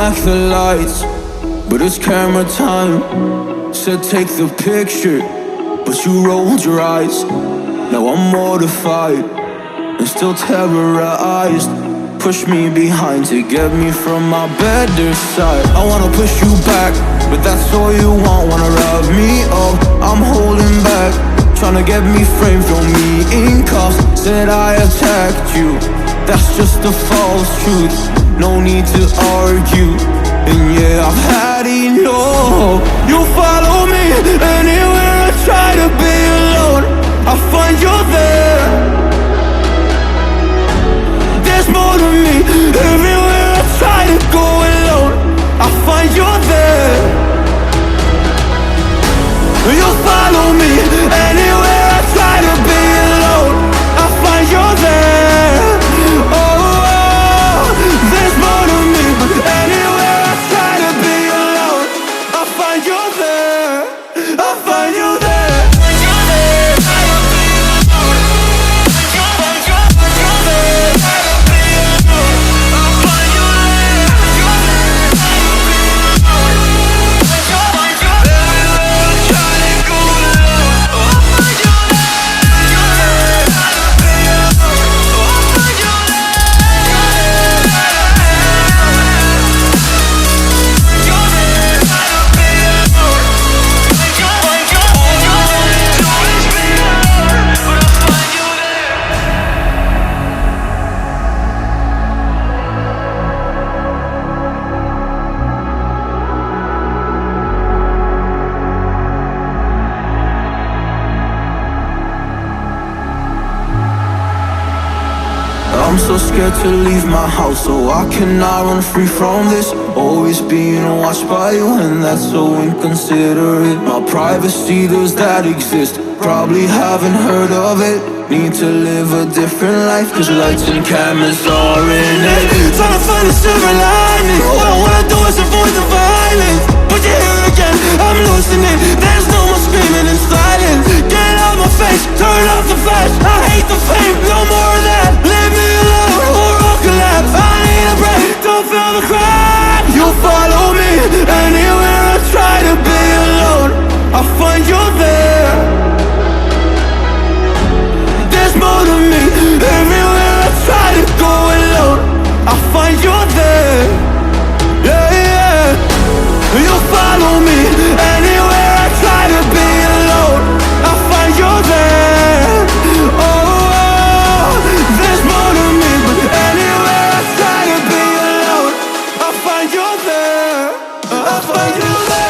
like the lights, but it's camera time. Said take the picture, but you rolled your eyes. Now I'm mortified and still terrorized. Push me behind to get me from my better side. I wanna push you back, but that's all you want. Wanna rub me up, I'm holding back. Tryna get me framed, throw me in cuffs. Said I attacked you, that's just a false truth. No need to argue, and yeah, I've had enough. You follow me anywhere I try to be alone, I find you there. There's more to me. Everywhere I try to go alone, I find you there. You follow me anywhere I try to be alone, I find you there. Oh, there's more to me. Anywhere I try to be alone, I find you there. I find you there. I'm so scared to leave my house, so I cannot run free from this. Always being watched by you, and that's so inconsiderate. My privacy, does that exist? Probably haven't heard of it. Need to live a different life, cause lights and cameras are in it. Trying to find a silver lining. All I wanna do is avoid the violence, but you're here again, I'm losing it. There's no more screaming in silence. Get out my face, turn off the flash. I hate the fame, no more of that. Leave me alone or I'll collapse. I need a break, don't feel the crack. You follow me anywhere I try to be alone, I find you there. There's more to me. Everywhere I try to go alone, I find you there. Yeah, yeah. You follow me anywhere I try to be alone, I find you there. Oh, there's more to me. But anywhere I try to be alone, I find you there. I find you there.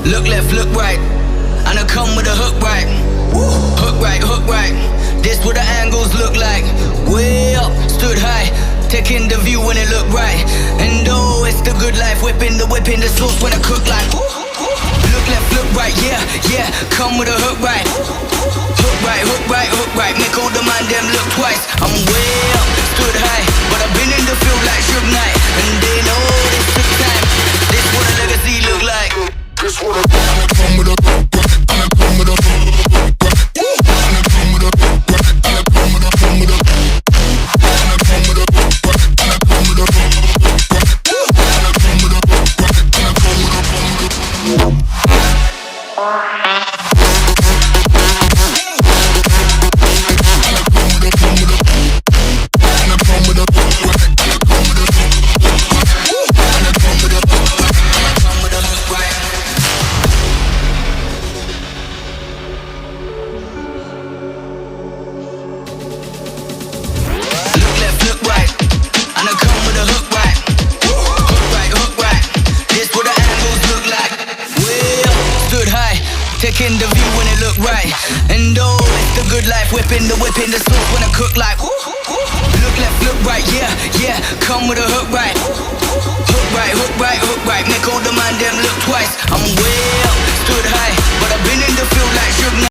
Look left, look right, and I come with a hook right. Hook right, hook right. This what the angles look like. Way up, stood high, taking the view when it look right. And oh, it's the good life, whipping the sauce when I cook like. Look left, look right, yeah, yeah. Come with a hook right. Hook right, hook right, hook right. Make all the man them look twice. I'm way up, stood high, but I've been in the field like Suge Knight, and they know this took time. This what a legacy look like. This what a come with a hook right, and I come with a hook right. And I come with a hook right, and I come with a come with a. And I come with a hook right, and I come with a hook right. And I come with a hook right, and I come with a come with a. Taking the view when it look right. And oh, it's the good life, whipping the sauce when I cook like. Look left, look right, yeah, yeah. Come with a hook right. Hook right, hook right, hook right. Make all the man them look twice. I'm way